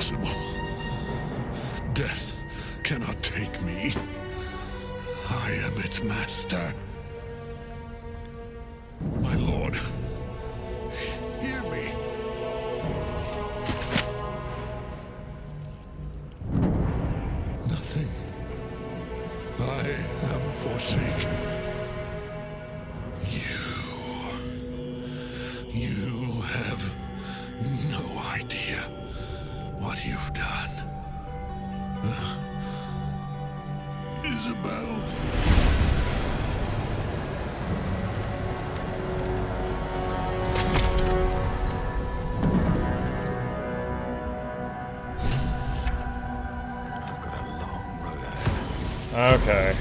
impossible. Death cannot take me. I am its master. My lord, hear me. Nothing. I am forsaken. You have no idea what you've done. Isabel. I've got a long road ahead. Okay.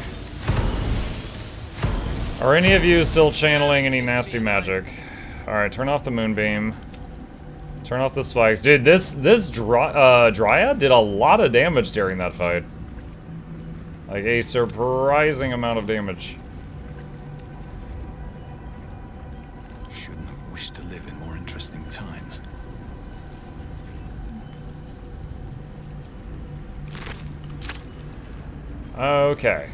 Are any of you still channeling any nasty magic? Alright, turn off the moonbeam. Turn off the spikes. Dude, this Dryad did a lot of damage during that fight. Like, a surprising amount of damage. Shouldn't have wished to live in more interesting times. Okay.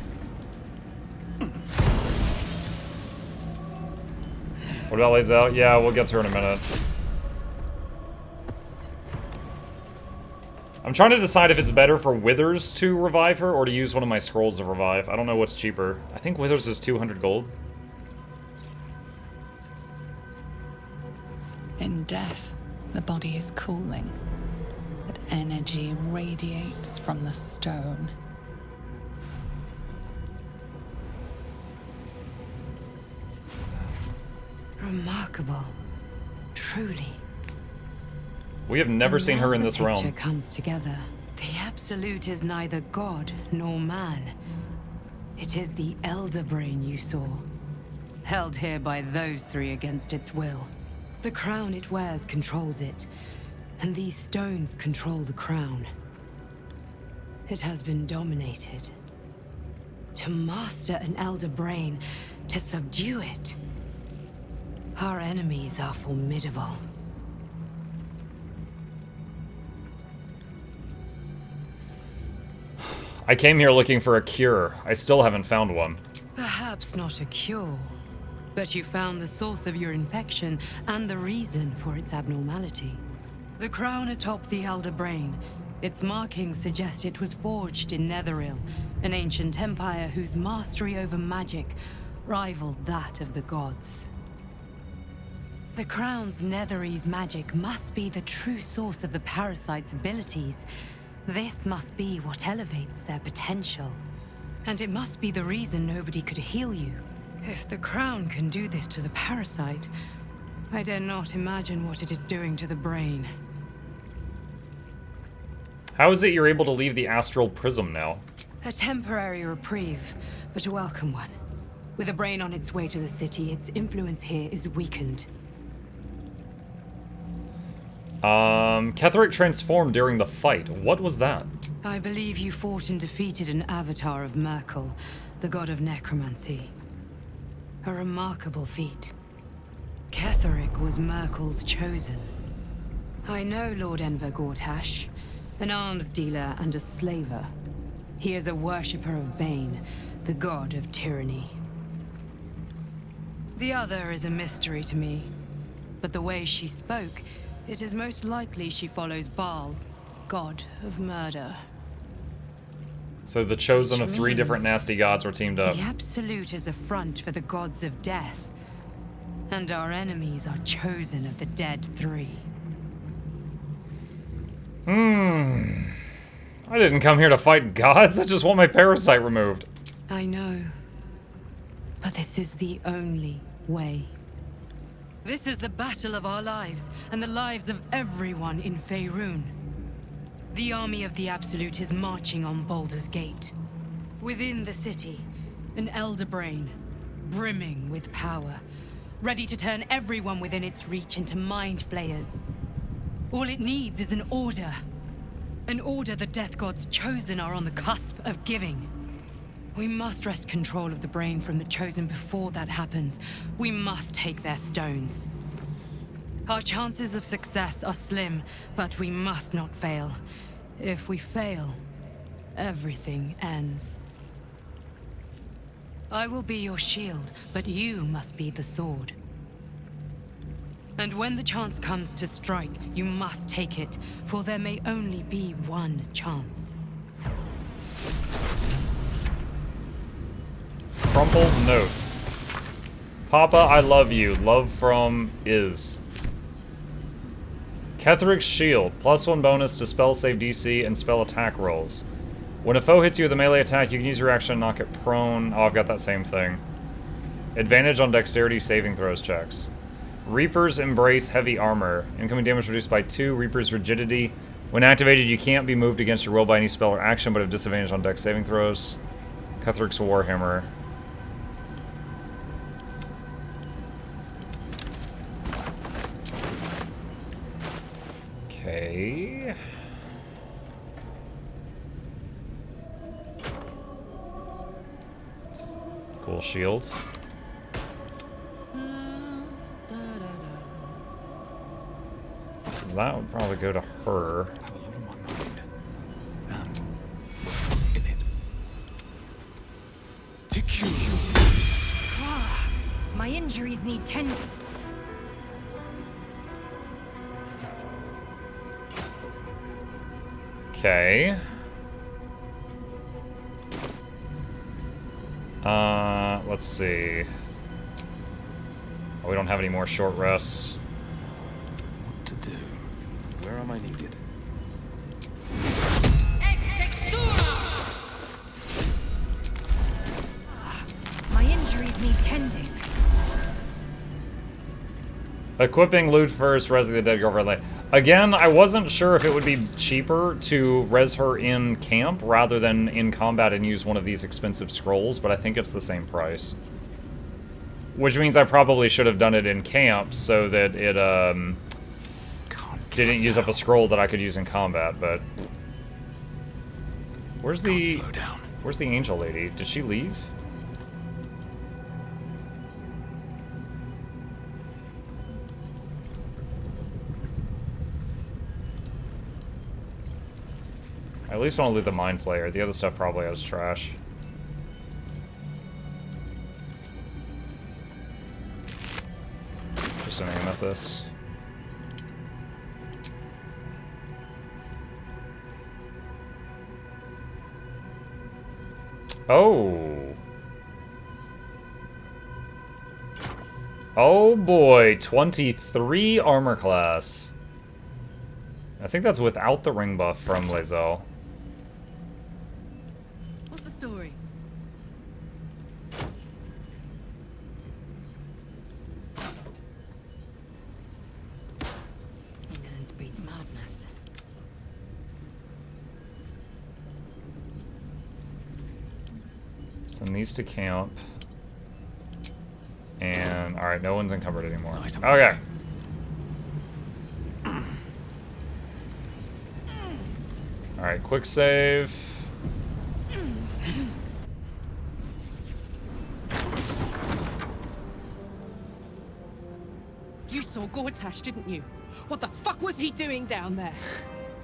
What about lays out? Yeah, we'll get to her in a minute. I'm trying to decide if it's better for Withers to revive her or to use one of my scrolls to revive. I don't know what's cheaper. I think Withers is 200 gold. In death, the body is cooling, but energy radiates from the stone. Remarkable. Truly. We have never seen her in this realm. The picture comes together. The Absolute is neither god nor man. It is the Elder Brain you saw, held here by those three against its will. The crown it wears controls it, and these stones control the crown. It has been dominated. To master an Elder Brain, to subdue it. Our enemies are formidable. I came here looking for a cure. I still haven't found one. Perhaps not a cure, but you found the source of your infection and the reason for its abnormality. The crown atop the Elder Brain. Its markings suggest it was forged in Netheril, an ancient empire whose mastery over magic rivaled that of the gods. The crown's Netherese magic must be the true source of the parasite's abilities. This must be what elevates their potential. And it must be the reason nobody could heal you. If the crown can do this to the parasite, I dare not imagine what it is doing to the brain. How is it you're able to leave the astral prism now? A temporary reprieve, but a welcome one. With the brain on its way to the city, its influence here is weakened. Ketheric transformed during the fight. What was that? I believe you fought and defeated an avatar of Merkel, the god of necromancy. A remarkable feat. Ketheric was Merkel's chosen. I know Lord Enver Gortash, an arms dealer and a slaver. He is a worshipper of Bane, the god of tyranny. The other is a mystery to me, but the way she spoke, it is most likely she follows Baal, god of murder. So the chosen of three different nasty gods were teamed up. The Absolute is a front for the gods of death, and our enemies are chosen of the dead three. I didn't come here to fight gods, I just want my parasite removed. I know, but this is the only way. This is the battle of our lives, and the lives of everyone in Faerun. The army of the Absolute is marching on Baldur's Gate. Within the city, an Elder Brain, brimming with power, ready to turn everyone within its reach into mind flayers. All it needs is an order. An order the Death God's chosen are on the cusp of giving. We must wrest control of the brain from the chosen before that happens. We must take their stones. Our chances of success are slim, but we must not fail. If we fail, everything ends. I will be your shield, but you must be the sword. And when the chance comes to strike, you must take it, for there may only be one chance. Crumpled note. Papa, I love you. Love from Is. Ketheric's Shield. +1 bonus to spell save DC and spell attack rolls. When a foe hits you with a melee attack, you can use your action to knock it prone. Oh, I've got that same thing. Advantage on dexterity saving throws checks. Reaper's Embrace Heavy Armor. Incoming damage reduced by 2. Reaper's Rigidity. When activated, you can't be moved against your will by any spell or action, but have disadvantage on dex saving throws. Ketheric's Warhammer. Okay. Cool shield. That would probably go to her. In it. My injuries need tending. Okay. Let's see. Oh, we don't have any more short rests. What to do? Where am I needed? My injuries need tending. Equipping loot first, resing the dead girlfriend later. Again, I wasn't sure if it would be cheaper to res her in camp rather than in combat and use one of these expensive scrolls, but I think it's the same price. Which means I probably should have done it in camp so that it didn't use up a scroll that I could use in combat, but... Where's the angel lady? Did she leave? I at least want to loot the Mind Flayer. The other stuff probably has trash. Just an amethyst. Oh. Oh boy, 23 armor class. I think that's without the ring buff from Lae'zel. What's the story? Ignorance breeds madness. Send these to camp. And, alright, no one's encumbered anymore. Okay. Alright, quick save. You saw Gortash, didn't you? What the fuck was he doing down there?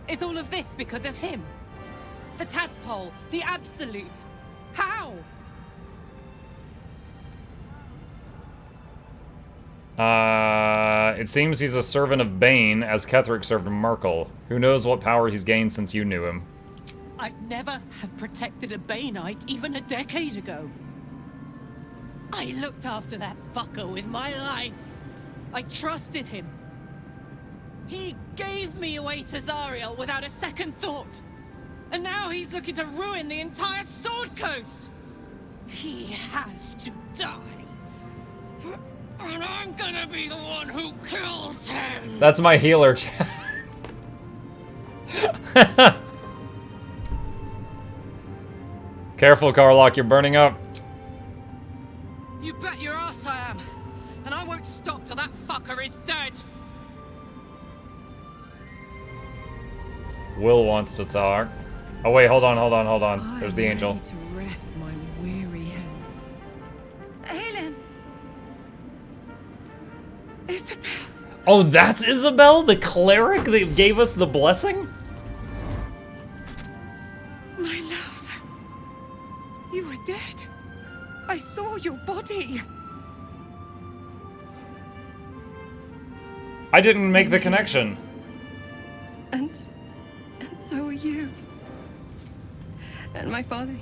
Is all of this because of him? The tadpole, the absolute. How? It seems he's a servant of Bane, as Ketheric served Merkel. Who knows what power he's gained since you knew him. I'd never have protected a Baneite even a decade ago. I looked after that fucker with my life. I trusted him. He gave me away to Zariel without a second thought. And now he's looking to ruin the entire Sword Coast. He has to die. And I'm gonna be the one who kills him! That's my healer chat. Careful, Karlach, you're burning up. You bet your ass I am! And I won't stop till that fucker is dead! Wyll wants to talk. Oh wait, hold on. There's the angel. I'm ready to rest my weary head. Helen! Isabel! Oh, that's Isabel, the cleric that gave us the blessing? My love. You were dead. I saw your body. I didn't make the connection. And so are you. And my father,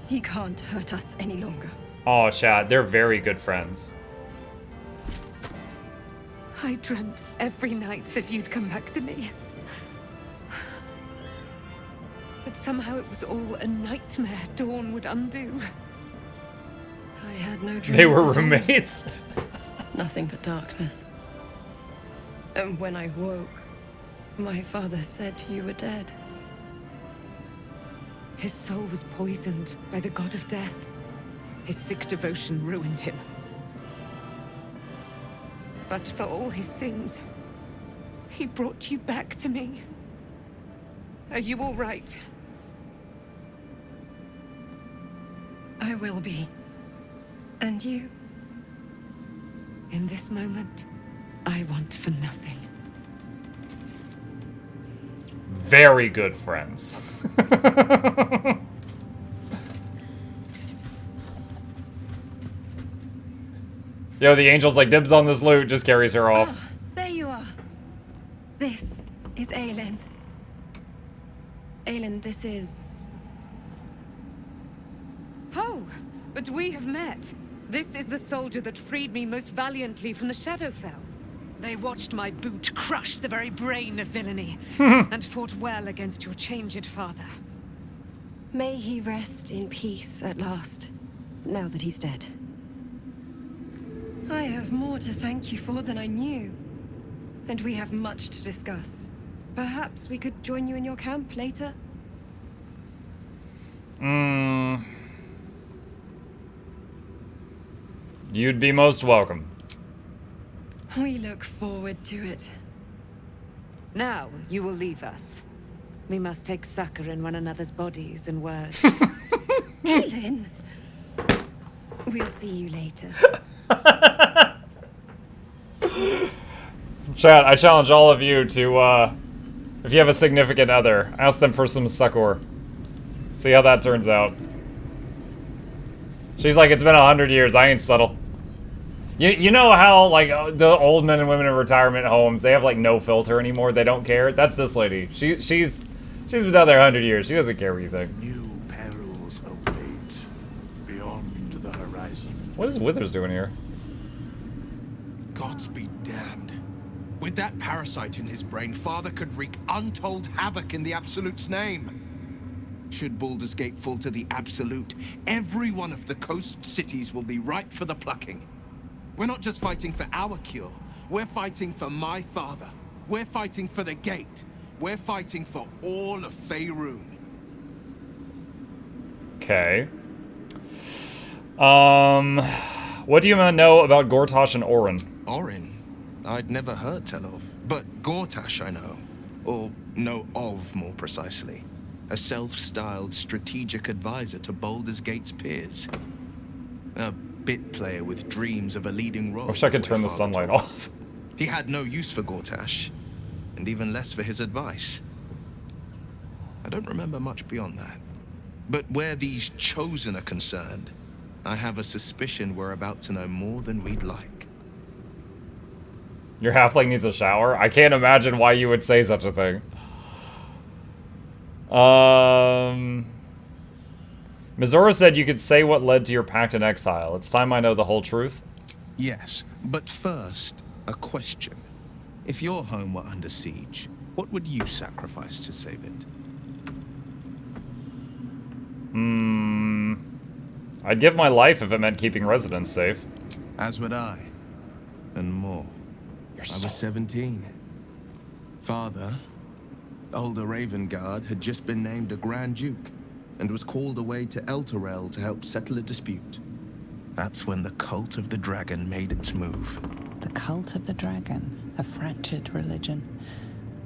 he can't hurt us any longer. Oh, Chad, they're very good friends. I dreamt every night that you'd come back to me. But somehow it was all a nightmare Dawn would undo. I had no dreams. They were at all. roommates. Nothing but darkness. And when I woke, my father said you were dead. His soul was poisoned by the god of death. His sick devotion ruined him. But for all his sins, he brought you back to me. Are you all right? I will be. And you? In this moment, I want for nothing. Very good friends. Yo, the angel's like, dibs on this loot, just carries her off. Oh, there you are. This is Aelin. Aelin, this is... Oh, but we have met. This is the soldier that freed me most valiantly from the Shadowfell. They watched my boot crush the very brain of villainy, and fought well against your changed father. May he rest in peace at last, now that he's dead. I have more to thank you for than I knew. And we have much to discuss. Perhaps we could join you in your camp later? You'd be most welcome. We look forward to it. Now, you will leave us. We must take succor in one another's bodies and words. Aelin! We'll see you later. Chat, I challenge all of you to, if you have a significant other, ask them for some succor. See how that turns out. She's like, it's been 100 years, I ain't subtle. You know how, like, the old men and women in retirement homes, they have, like, no filter anymore, they don't care? That's this lady. She's been down there 100 years, she doesn't care what you think. New perils await beyond the horizon. What is Withers doing here? Gods be damned. With that parasite in his brain, Father could wreak untold havoc in the Absolute's name. Should Baldur's Gate fall to the Absolute, every one of the coast cities will be ripe for the plucking. We're not just fighting for our cure. We're fighting for my father. We're fighting for the Gate. We're fighting for all of Faerun. Okay. What do you know about Gortash and Orin? Orin? I'd never heard tell of. But Gortash I know. Or know of, more precisely. A self-styled strategic advisor to Baldur's Gate's peers. A bit player with dreams of a leading role. I wish I could turn the sunlight off. He had no use for Gortash, and even less for his advice. I don't remember much beyond that. But where these Chosen are concerned, I have a suspicion we're about to know more than we'd like. Your halfling needs a shower? I can't imagine why you would say such a thing. Mizora said you could say what led to your pact in exile. It's time I know the whole truth. Yes, but first, a question. If your home were under siege, what would you sacrifice to save it? I'd give my life if it meant keeping residents safe. As would I. And more. I was 17. Father, older Ravengard, had just been named a Grand Duke and was called away to Elturel to help settle a dispute. That's when the Cult of the Dragon made its move. The Cult of the Dragon, a fractured religion.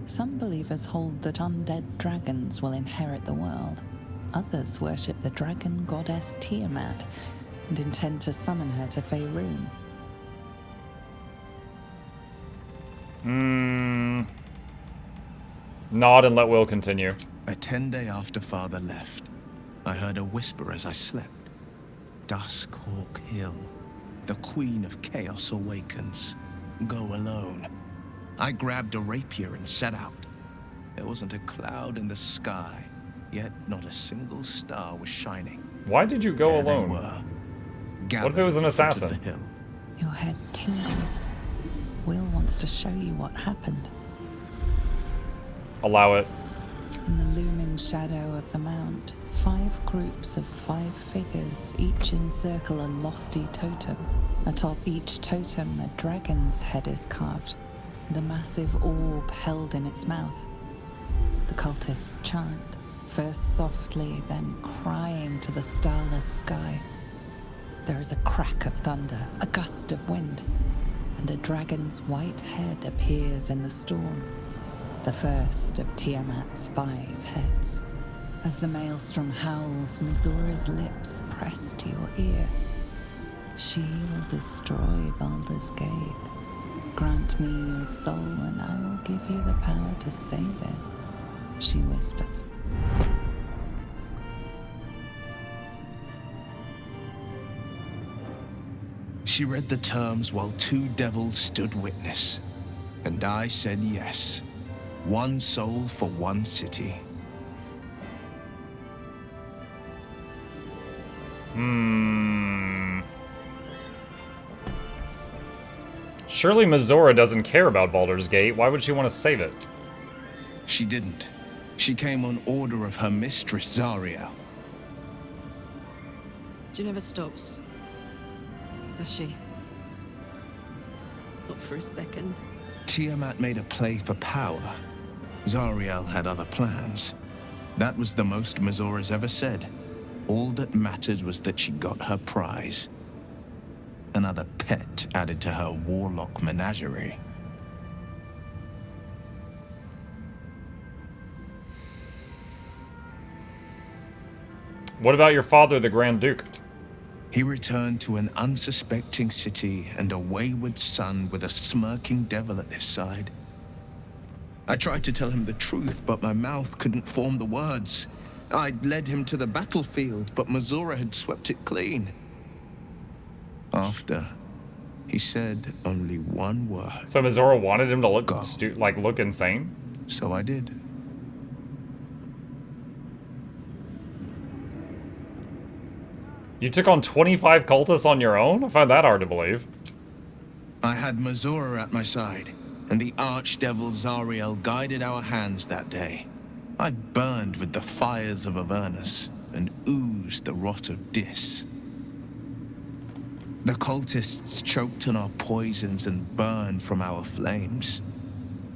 Some believers hold that undead dragons will inherit the world. Others worship the dragon goddess Tiamat and intend to summon her to Faerun. Nod and let Wyll continue. A 10-day after Father left, I heard a whisper as I slept. Duskhawk Hill, the Queen of Chaos awakens. Go alone. I grabbed a rapier and set out. There wasn't a cloud in the sky, yet not a single star was shining. Why did you go There alone? they were, What if it was an gathered in front of assassin? the hill. Your head tingles. Wyll wants to show you what happened. Allow it. In the looming shadow of the mount, 5 groups of 5 figures each encircle a lofty totem. Atop each totem, a dragon's head is carved, and a massive orb held in its mouth. The cultists chant, first softly, then crying to the starless sky. There is a crack of thunder, a gust of wind, and a dragon's white head appears in the storm. The first of Tiamat's 5 heads. As the maelstrom howls, Mizora's lips press to your ear. She will destroy Baldur's Gate. Grant me your soul and I will give you the power to save it, she whispers. She read the terms while 2 devils stood witness, and I said yes. 1 soul for 1 city. Surely Mizora doesn't care about Baldur's Gate. Why would she want to save it? She didn't. She came on order of her mistress, Zariel. She never stops. Does she? Not for a second. Tiamat made a play for power. Zariel had other plans. That was the most Mizora's ever said. All that mattered was that she got her prize. Another pet added to her warlock menagerie. What about your father, the Grand Duke? He returned to an unsuspecting city and a wayward son with a smirking devil at his side. I tried to tell him the truth, but my mouth couldn't form the words. I'd led him to the battlefield, but Mizora had swept it clean. After, he said only 1 word. So Mizora wanted him to look Go. look insane? So I did. You took on 25 cultists on your own? I find that hard to believe. I had Mizora at my side, and the archdevil Zariel guided our hands that day. I burned with the fires of Avernus and oozed the rot of Dis. The cultists choked on our poisons and burned from our flames.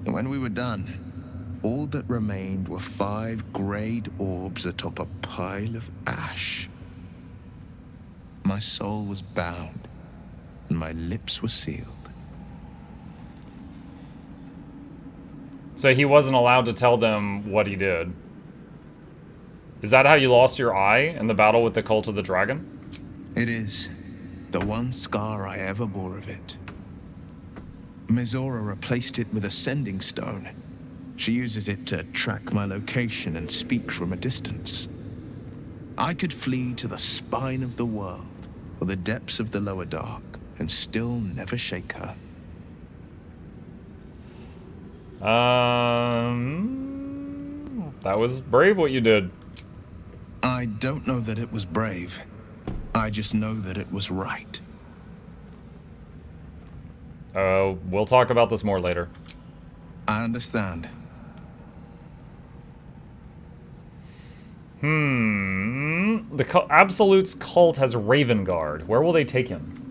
And when we were done, all that remained were 5 grayed orbs atop a pile of ash. My soul was bound, and my lips were sealed. So he wasn't allowed to tell them what he did. Is that how you lost your eye in the battle with the Cult of the Dragon? It is. The one scar I ever bore of it. Mizora replaced it with a sending stone. She uses it to track my location and speak from a distance. I could flee to the spine of the world, or the depths of the lower dark, and still never shake her. That was brave what you did. I don't know that it was brave. I just know that it was right. We'll talk about this more later. I understand. The Absolute's cult has Raven Guard. Where will they take him?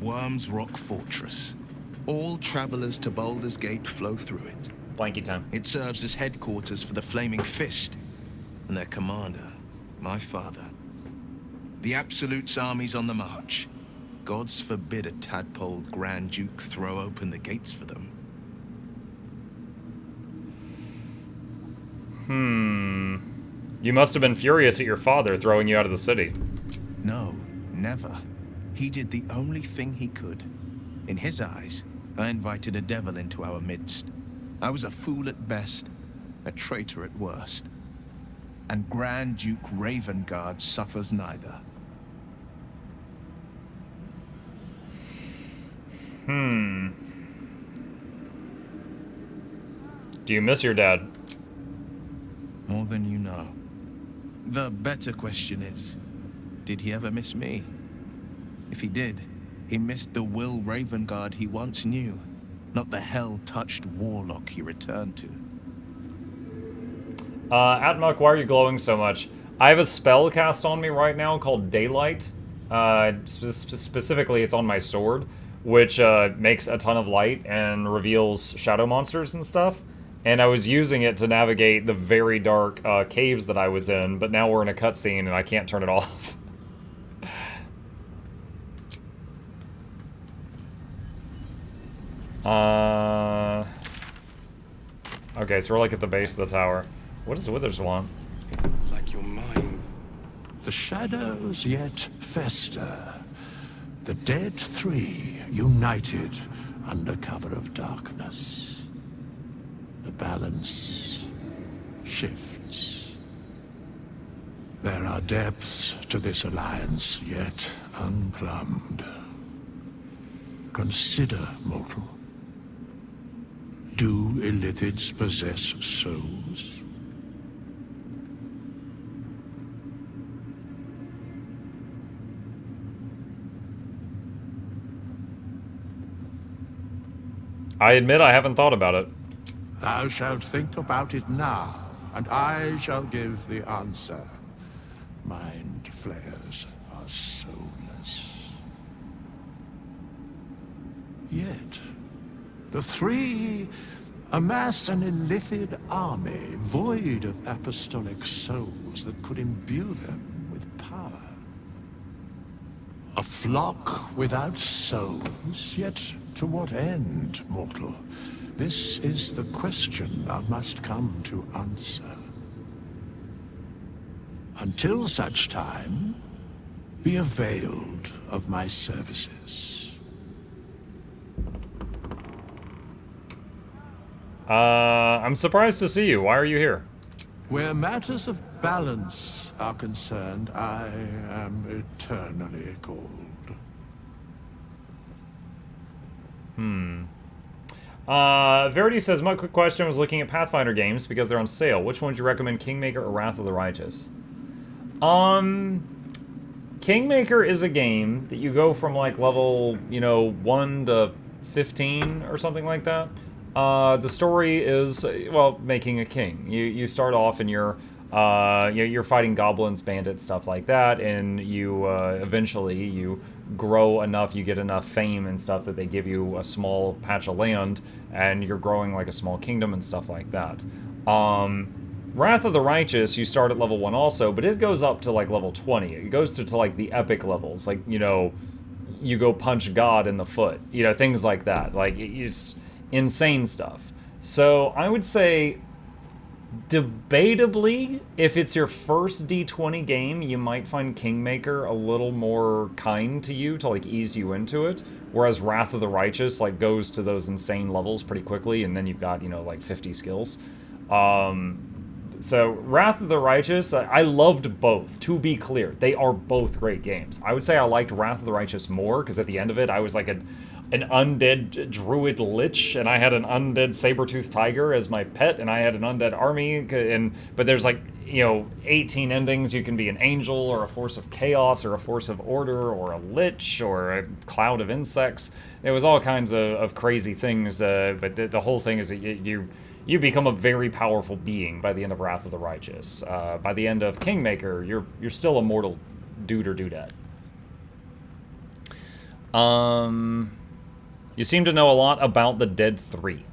Worm's Rock Fortress. All travelers to Baldur's Gate flow through it. Blanky time. It serves as headquarters for the Flaming Fist, and their commander, my father. The Absolute's army's on the march. Gods forbid a tadpole Grand Duke throw open the gates for them. You must have been furious at your father throwing you out of the city. No, never. He did the only thing he could. In his eyes, I invited a devil into our midst. I was a fool at best, a traitor at worst. And Grand Duke Ravengard suffers neither. Do you miss your dad? More than you know. The better question is, did he ever miss me? If he did, he missed the Wyll Ravengard he once knew, not the hell-touched warlock he returned to. Atmuk, why are you glowing so much? I have a spell cast on me right now called Daylight. Specifically, it's on my sword, which makes a ton of light and reveals shadow monsters and stuff. And I was using it to navigate the very dark caves that I was in, but now we're in a cutscene and I can't turn it off. Okay, so we're like at the base of the tower. What does Withers want? Like your mind. The shadows yet fester. The dead three united under cover of darkness. The balance shifts. There are depths to this alliance yet unplumbed. Consider, mortal. Do Illithids possess souls? I admit I haven't thought about it. Thou shalt think about it now, and I shall give the answer. Mind flayers are soulless. Yet, the three amass an Illithid army void of apostolic souls that could imbue them with power. A flock without souls, yet to what end, mortal? This is the question thou must come to answer. Until such time, be availed of my services. I'm surprised to see you. Why are you here? Where matters of balance are concerned, I am eternally cold. Verity says, my quick question was looking at Pathfinder games because they're on sale. Which one would you recommend, Kingmaker or Wrath of the Righteous? Kingmaker is a game that you go from like level, 1 to 15 or something like that. The story is, well, making a king. You start off and you're fighting goblins, bandits, stuff like that, and you eventually you grow enough, you get enough fame and stuff that they give you a small patch of land, and you're growing like a small kingdom and stuff like that. Wrath of the Righteous, you start at level 1 also, but it goes up to like level 20. It goes to like the epic levels, like, you go punch God in the foot, things like that. Like, it's insane stuff. So I would say, debatably, if it's your first D20 game, you might find Kingmaker a little more kind to you to like ease you into it, whereas Wrath of the Righteous like goes to those insane levels pretty quickly, and then you've got like 50 skills. So Wrath of the Righteous, I loved both, to be clear. They are both great games. I would say I liked Wrath of the Righteous more because at the end of it I was like an undead druid lich, and I had an undead saber-toothed tiger as my pet, and I had an undead army, but there's like 18 endings. You can be an angel or a force of chaos or a force of order or a lich or a cloud of insects. There was all kinds of crazy things, but the whole thing is that you become a very powerful being by the end of Wrath of the Righteous. By the end of Kingmaker, you're still a mortal dude or dudette. You seem to know a lot about the Dead Three.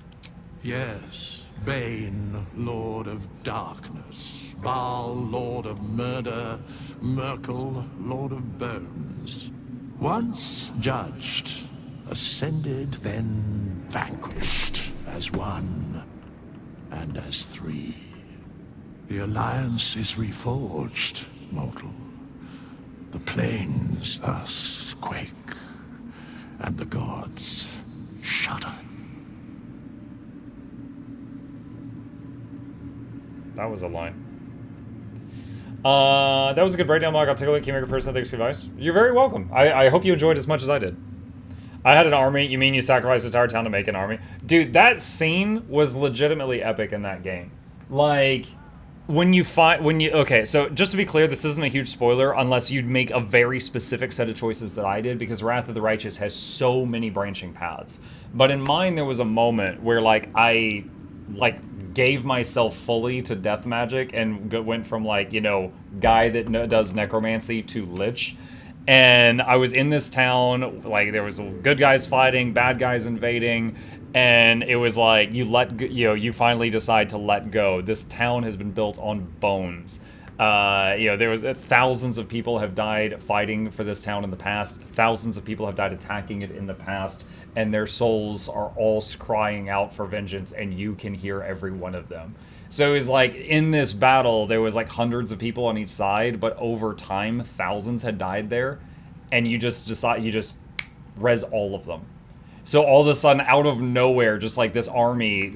Yes, Bane, Lord of Darkness, Baal, Lord of Murder, Merkel, Lord of Bones. Once judged, ascended, then vanquished as one and as three. The Alliance is reforged, mortal. The plains thus quake, and the gods shudder. That was a line. That was a good breakdown, Mark. I'll take a look. Keymaker first, thanks for the advice. You're very welcome. I hope you enjoyed as much as I did. I had an army. You mean you sacrificed the entire town to make an army? Dude, that scene was legitimately epic in that game. Like, okay, so just to be clear, this isn't a huge spoiler unless you'd make a very specific set of choices that I did, because Wrath of the Righteous has so many branching paths. But in mine, there was a moment where, like, I, gave myself fully to death magic and went from, like, you know, guy that does necromancy to lich. And I was in this town, like, there was good guys fighting, bad guys invading, and it was like, you finally decide to let go. This town has been built on bones. There was thousands of people have died fighting for this town in the past. Thousands of people have died attacking it in the past, and their souls are all crying out for vengeance, and you can hear every one of them. So it's like, in this battle, there was like hundreds of people on each side, but over time, thousands had died there, and you just res all of them. So all of a sudden, out of nowhere, just like this army,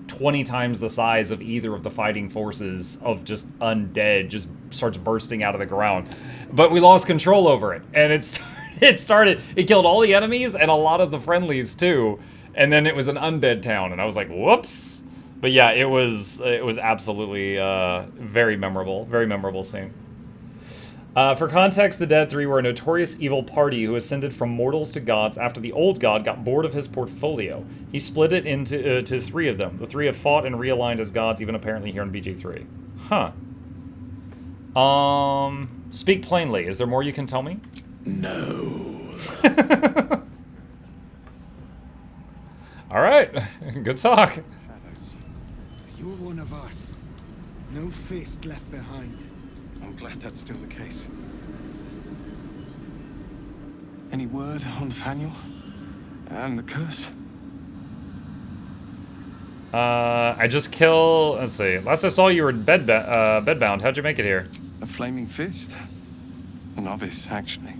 20 times the size of either of the fighting forces of just undead just starts bursting out of the ground. But we lost control over it, and it killed all the enemies and a lot of the friendlies too, and then it was an undead town, and I was like, whoops. But yeah, it was absolutely very memorable scene. For context, the Dead Three were a notorious evil party who ascended from mortals to gods after the old god got bored of his portfolio. He split it into to three of them. The three have fought and realigned as gods, even apparently here in BG3. Huh. Speak plainly. Is there more you can tell me? No. All right. Good talk. You're one of us. No fist left behind. I'm glad that's still the case. Any word on Nathaniel? And the curse? I just killed... Let's see. Last I saw you were bedbound. How'd you make it here? A flaming fist? A novice, actually.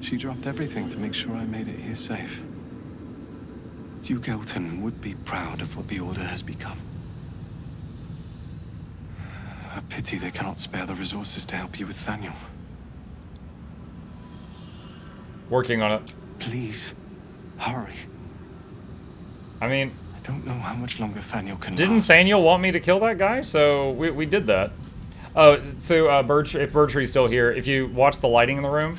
She dropped everything to make sure I made it here safe. Duke Elton would be proud of what the Order has become. A pity they cannot spare the resources to help you with Thaniel. Working on it. Please, hurry. I mean... I don't know how much longer Thaniel can Didn't last. Thaniel want me to kill that guy? So we did that. Oh, so if Bertree's still here, if you watch the lighting in the room,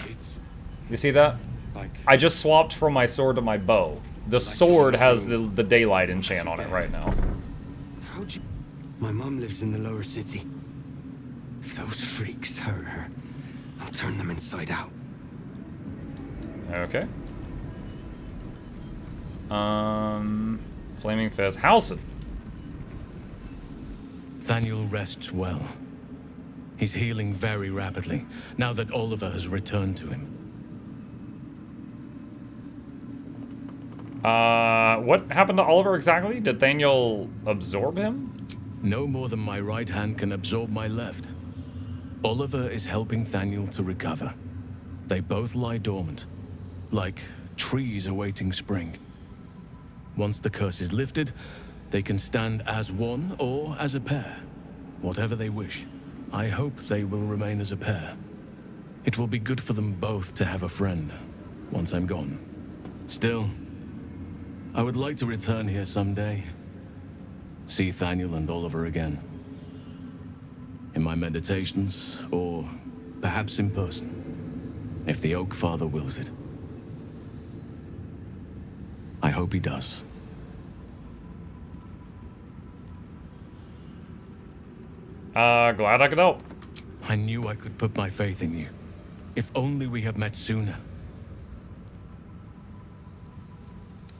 you see that? I just swapped from my sword to my bow. The sword has the daylight enchant on it right now. How'd you... My mom lives in the lower city. If those freaks hurt her, I'll turn them inside out. Okay. Flaming Fist. Halson. Thaniel rests well. He's healing very rapidly, now that Oliver has returned to him. What happened to Oliver exactly? Did Thaniel absorb him? No more than my right hand can absorb my left. Oliver is helping Thaniel to recover. They both lie dormant, like trees awaiting spring. Once the curse is lifted, they can stand as one or as a pair, whatever they wish. I hope they will remain as a pair. It will be good for them both to have a friend, once I'm gone. Still, I would like to return here someday. See Thaniel and Oliver again. In my meditations, or perhaps in person, if the Oak Father wills it. I hope he does. Glad I could help. I knew I could put my faith in you. If only we had met sooner.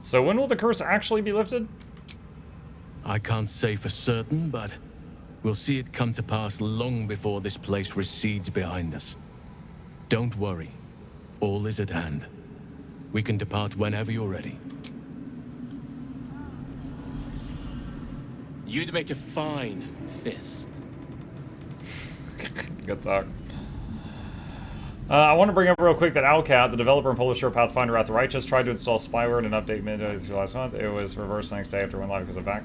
So when will the curse actually be lifted? I can't say for certain, but we'll see it come to pass long before this place recedes behind us. Don't worry. All is at hand. We can depart whenever you're ready. You'd make a fine fist. Good talk. I want to bring up real quick that Owlcat, the developer and publisher of Pathfinder Wrath of the Righteous, tried to install spyware in an update midway through last month. It was reversed the next day after one live because of backlash.